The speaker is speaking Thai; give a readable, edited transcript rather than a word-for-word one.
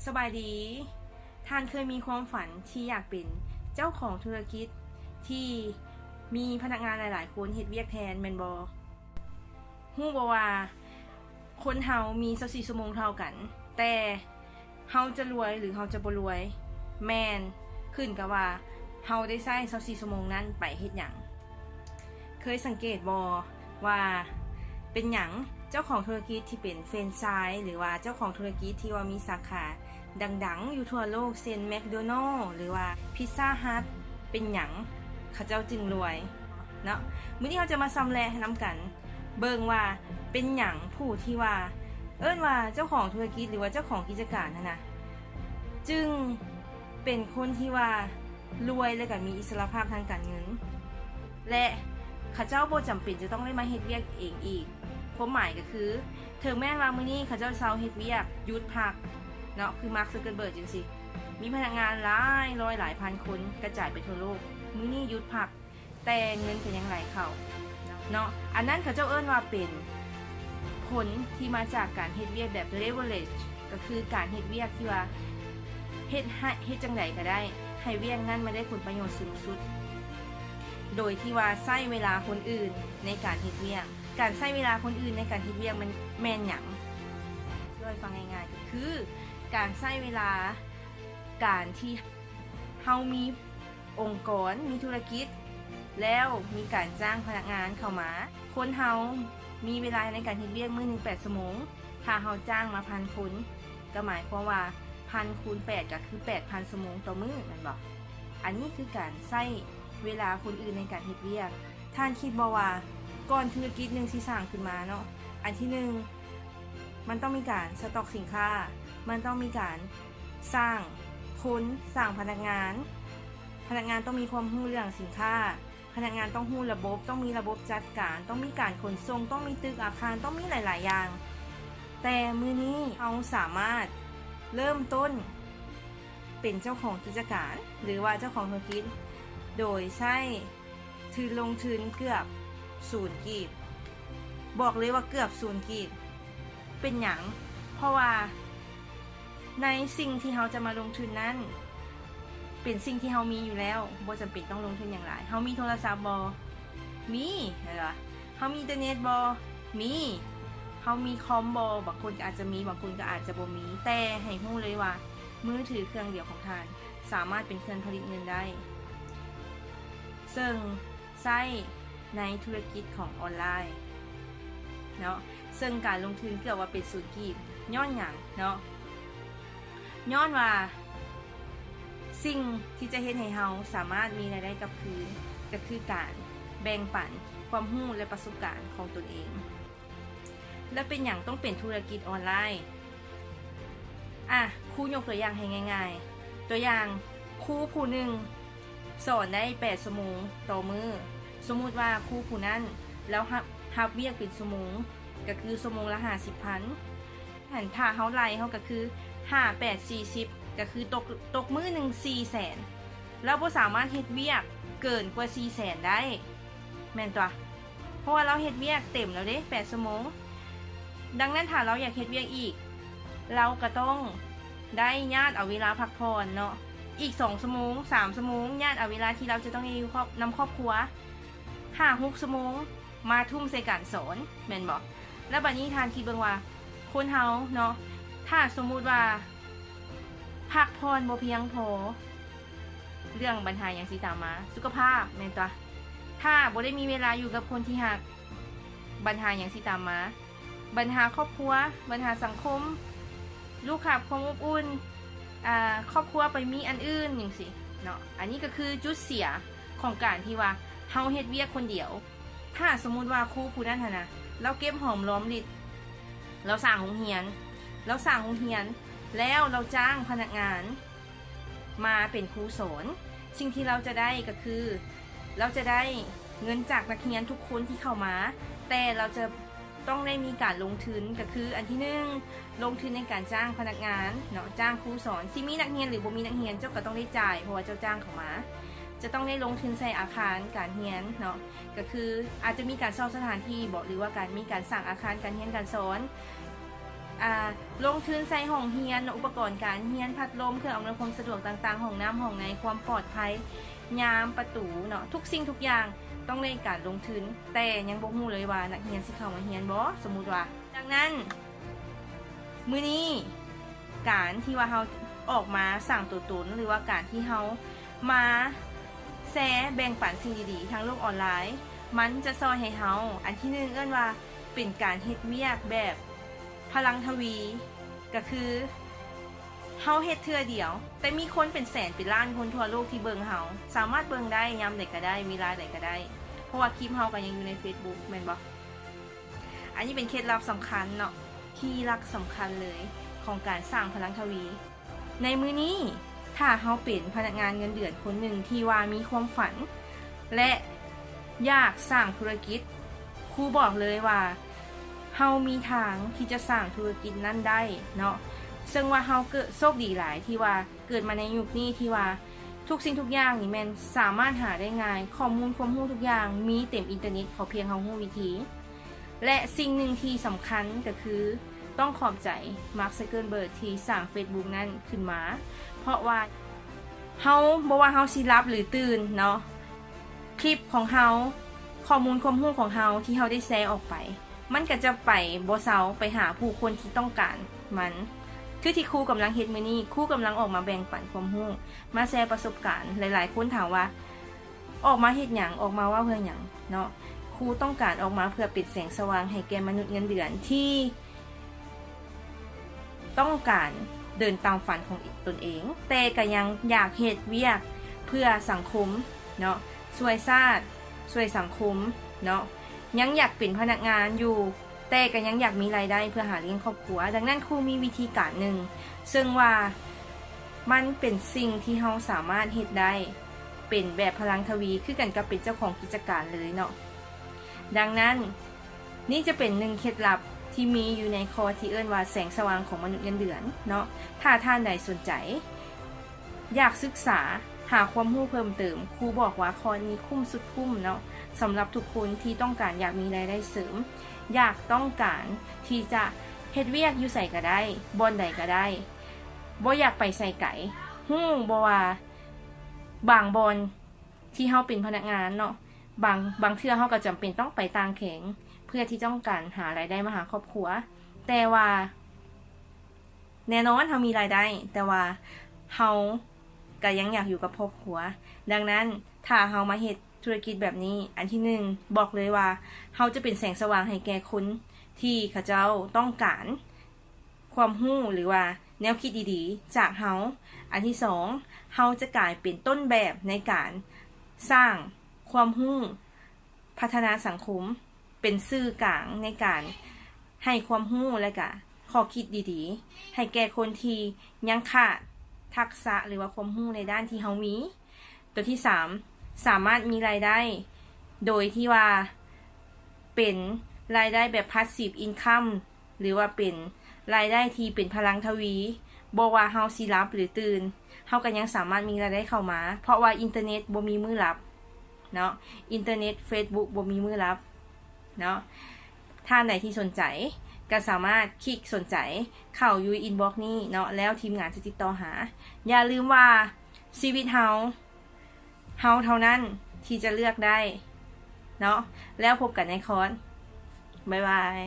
สบายดีท่านเคยมีความฝันที่อยากเป็นเจ้าของธุรกิจที่มีพนักงานหลายๆคนเฮ็ดเวียกแทนแม่นบ่ฮู้บ่ว่าคนเฮามี24ชั่วโมงเท่ากันแต่เฮาจะรวยหรือเฮาจะบ่รวยแม่นขึ้นกับว่าเฮาได้ใช้24ชั่วโมงนั้นไปเฮ็ดหยังเคยสังเกตบ่ว่าเป็นหยังเจ้าของธุรกิจที่เป็นแฟรนไชส์หรือว่าเจ้าของธุรกิจที่ว่ามีสาขาดังๆอยู่ทั่วโลกเช่นแมคโดนัลด์หรือว่าพิซซ่าฮัทเป็นหยังเขาเจ้าจึงรวยเนาะมื้อนี้เราจะมาซ้ำแลนำกันเบิ่งว่าเป็นหยังผู้ที่ว่าเอิ้นว่าเจ้าของธุรกิจหรือว่าเจ้าของกิจการนั่นน่ะจึงเป็นคนที่ว่ารวยและก็มีอิสรภาพทางการเงินและเขาเจ้าบ่จำเป็นจะต้องได้มาเฮ็ดเวียกเองอีกความหมายก็คือถึงแม้ว่ามื้อนี้เขาเจ้าเซาเฮ็ดเวียกหยุดพักเนาะคือมาร์ค ซักเกอร์เบิร์กจังซี่มีพนักงานหลายร้อยหลายพันคนกระจายไปทั่วโลกมื้อนี้หยุดพักแต่เงินก็ยังไหลเข้าเนาะอันนั้นเขาเจ้าเอิ้นว่าเป็นผลที่มาจากการเฮ็ดเวียกแบบ leverage ก็คือการเฮ็ดเวียกที่ว่าเฮ็ดจังไดก็ได้ให้เวียกนั้นมาได้ผลประโยชน์สูงสุดโดยที่ว่าใช้เวลาคนอื่นในการเฮ็ดเวียกการใช้เวลาคนอื่นในการเฮ็ดเวียกมันแม่นหยังช่วยฟังง่ายๆก็คือการใช้เวลาการที่เฮามีองค์กรมีธุรกิจแล้วมีการจ้างพนักงานเข้ามาคนเฮามีเวลาในการเฮ็ดเวียกมื้อนึง8ชั่วโมงถ้าเฮาจ้างมา 1,000 คนก็หมายความว่า 1,000 คูณ 8ก็คือ 8,000 ชั่วโมงต่อมื้อนั่นบ่อันนี้คือการใช้เวลาคนอื่นในการเฮ็ดเวียกท่านคิดบ่ว่าก่อนธุรกิจนึงสิสร้างขึ้นมาเนาะอันที่1มันต้องมีการสต็อกสินค้ามันต้องมีการสร้างคนสร้างพนักงานต้องมีความรู้เรื่องสินค้าพนักงานต้องรู้ระบบต้องมีระบบจัดการต้องมีการขนส่งต้องมีตึกอาคารต้องมีหลายๆอย่างแต่มื้อนี้เราสามารถเริ่มต้นเป็นเจ้าของกิจการหรือว่าเจ้าของธุรกิจโดยใช้ลงทุนเกือบ0กีบบอกเลยว่าเกือบ0กีบเป็นหยังเพราะว่าในสิ่งที่เราจะมาลงทุนนั้นเป็นสิ่งที่เรามีอยู่แล้วบ่จำเป็นต้องลงทุนอย่างไรเรามีโทรศัพท์บ่มีเหรอเรามีอินเทอร์เน็ตบ่มีเรามีคอมบ่บางคนก็อาจจะมีบางคนก็อาจจะบ่มีแต่ให้รู้เลยว่ามือถือเครื่องเดียวของท่านสามารถเป็นเครื่องผลิตเงินได้ซึ่งใช้ในธุรกิจของออนไลน์เนาะซึ่งการลงทุนเกือบว่าเป็น0กีบย้อนหยังเนาะย้อนว่าสิ่งที่จะเฮ็ดให้เฮาสามารถมีรายได้กลับคืนก็คือการแบ่งปันความรู้และประสบการณ์ของตนเองและเป็นอย่างต้องเป็นธุรกิจออนไลน์ครูยกตัวอย่างให้ง่ายๆตัวอย่างครูผู้หนึ่งสอนได้8ชั่วโมงต่อมื้อสมมุติว่าครูผู้นั้นแล้วรับเวียกเป็นชั่วโมงก็คือชั่วโมงละ50,000หันถ้าเฮาไล่เฮาก็คือ5 8 40ก็คือตกมื้อนึง 400,000แล้วบ่สามารถเฮ็ดเวียกเกินกว่า 400,000 ได้แม่นตัวเพราะว่าเราเฮ็ดเวียกเต็มแล้วเด้8ชั่วโมงดังนั้นถ้าเราอยากเฮ็ดเวียกอีกเราก็ต้องได้ญาติเอาเวลาพักผ่อนเนาะอีก2ชั่วโมง3ชั่วโมงญาติเอาเวลาที่เราจะต้องอยู่นำครอบครัว5-6ชั่วโมงมาทุ่มใส่การสอนแม่นบ่แล้วบัดนี้ทานคิดเบิ่งว่าคนเฮาเนาะถ้าสมมุติว่าพักผ่อนบ่เพียงพอเรื่องปัญหาอย่างสิตามมาสุขภาพแม่นตัวถ้าบ่ได้มีเวลาอยู่กับคนที่รักปัญหาอย่างสิตามมาปัญหาครอบครัวปัญหาสังคมลูกขาดความอบอุ่นครอบครัวไปมีอันอื่นจังซี่เนาะอันนี้ก็คือจุดเสียของการที่ว่าเฮาเฮ็ดเวียกคนเดียวถ้าสมมุติว่าครูผู้นั้นหั่นน่ะเราเก็บหอมรอมริบเราสร้างโรงเรียนแล้วเราจ้างพนักงานมาเป็นครูสอนสิ่งที่เราจะได้ก็คือเราจะได้เงินจากนักเรียนทุกคนที่เข้ามาแต่เราจะต้องได้มีการลงทุนก็คืออันที่1ลงทุนในการจ้างพนักงานเนาะจ้างครูสอนสิมีนักเรียนหรือบ่มีนักเรียนเจ้าก็ต้องได้จ่ายเพราะว่าเจ้าจ้างเข้ามาจะต้องได้ลงทุนใส่อาคารการเรียนเนาะก็คืออาจจะมีการเช่าสถานที่บอกหรือว่าการมีการสร้างอาคารการเรียนการสอน ลงทุนใส่ห้องเรียนอุปกรณ์การเรียนพัดลมเครื่องอำนวยความสะดวกต่างๆห้องน้ำห้องในความปลอดภัยยามประตูเนาะทุกสิ่งทุกอย่างต้องในการลงทุนแต่ยังบ่ฮู้เลยว่านักเรียนสิเข้ามาเรียนบ่สมมุติว่าดังนั้นมื้อนี้การที่ว่าเฮาออกมาสร้างตัวตนหรือว่าการที่เฮามาแชร์แบ่งปันสิ่งดีๆทางโลกออนไลน์มันจะซอยให้เฮาอันที่1เอิ้นว่าเป็นการเฮ็ดเวียกแบบพลังทวีก็คือเฮาเฮ็ดเทื่อเดียวแต่มีคนเป็นแสนเป็นล้านคนทั่วโลกที่เบิ่งเฮาสามารถเบิ่งได้ยามใดก็ได้เวลาใดก็ได้เพราะว่าคลิปเฮาก็ยังอยู่ใน Facebook แม่นบ่อันนี้เป็นเคล็ดลับสำคัญเนาะที่หลักสำคัญเลยของการสร้างพลังทวีในมื้อนี้ถ้าเฮาเป็นพนักงานเงินเดือนคนหนึ่งที่ว่ามีความฝันและอยากสร้างธุรกิจครูบอกเลยว่าเฮามีทางที่จะสร้างธุรกิจนั้นได้เนาะซึ่งว่าเฮาเกิดโชคดีหลายที่ว่าเกิดมาในยุคนี้ที่ว่าทุกสิ่งทุกอย่างนี่แม่นสามารถหาได้ง่ายข้อมูลความรู้ทุกอย่างมีเต็มอินเทอร์เน็ตขอเพียงเฮารู้วิธีและสิ่งหนึ่งที่สำคัญก็คือต้องขอบใจมาร์ค ซักเกอร์เบิร์กที่สร้าง Facebook นั้นขึ้นมาเพราะว่าเฮาบ่ว่าเฮาสิรับหรือตื่นเนาะคลิปของเฮาข้อมูลความรู้ของเฮาที่เฮาได้แชร์ออกไปมันก็จะไปบ่เซาไปหาผู้คนที่ต้องการมันคือที่ครูกำลังเฮ็ดมื้อนี้ครูกำลังออกมาแบ่งปันความรู้มาแชร์ประสบการณ์หลายๆคนถามว่าออกมาเฮ็ดหยังออกมาว่าเพื่อหยังเนาะครูต้องการออกมาเพื่อปิดแสงสว่างให้แก่มนุษย์เงินเดือนที่ต้องการเดินตามฝันของตนเองแต่ก็ยังอยากเฮ็ดเวียกเพื่อสังคมเนาะช่วยชาติช่วยสังคมเนาะยังอยากเป็นพนักงานอยู่แต่ก็ยังอยากมีรายได้เพื่อหาเลี้ยงครอบครัวดังนั้นครูมีวิธีการหนึ่งซึ่งว่ามันเป็นสิ่งที่เฮาสามารถเฮ็ดได้เป็นแบบพลังทวีคือกันกับเป็นเจ้าของกิจการเลยเนาะดังนั้นนี่จะเป็น1เคล็ดลับที่มีอยู่ในคอร์สที่เอิ้นว่าแสงสว่างของมนุษย์เงินเดือนเนาะถ้าท่านใดสนใจอยากศึกษาหาความรู้เพิ่มเติมครูบอกว่าคอร์สนี้คุ้มสุดคุ้มเนาะสำหรับทุกคนที่ต้องการอยากมีรายได้เสริมอยากต้องการที่จะเฮ็ดเวียกอยู่ใส่ก็ได้บอนใดก็ได้บ่อยากไปใส่ไก่ฮู้บ่ว่าบางบอนที่เฮาเป็นพนักงานเนาะบางเทื่อเฮาก็จำเป็นต้องไปต่างแข็งเพื่อที่ต้องการหารายได้มาหาครอบครัวแต่ว่าแน่นอนเฮามีรายได้แต่ว่าเฮาก็ยังอยากอยู่กับครอบครัวดังนั้นถ้าเฮามาเฮ็ดธุรกิจแบบนี้อันที่1บอกเลยว่าเฮาจะเป็นแสงสว่างให้แก่คนที่เขาเจ้าต้องการความรู้หรือว่าแนวคิดดีๆจากเฮาอันที่2เฮาจะกลายเป็นต้นแบบในการสร้างความรู้พัฒนาสังคมเป็นสื่อกลางในการให้ความรู้และก็ข้อคิดดีๆให้แก่คนที่ยังขาดทักษะหรือว่าความรู้ในด้านที่เฮามีตัวที่3สามารถมีรายได้โดยที่ว่าเป็นรายได้แบบ passive income หรือว่าเป็นรายได้ที่เป็นพลังทวีบ่ว่าเฮาสิรับหรือตื่นเฮาก็ยังสามารถมีรายได้เข้ามาเพราะว่าอินเทอร์เน็ตบ่มีมื้อรับเนาะอินเทอร์เน็ต Facebook บ่มีมื้อรับเนาะถ้าไหนที่สนใจก็สามารถคลิกสนใจเข้าอยู่อินบ็อกซ์นี้เนาะแล้วทีมงานจะติดต่อหาอย่าลืมว่าชีวิตเฮาเท่านั้นที่จะเลือกได้เนาะแล้วพบกันในคอร์สบ๊ายบาย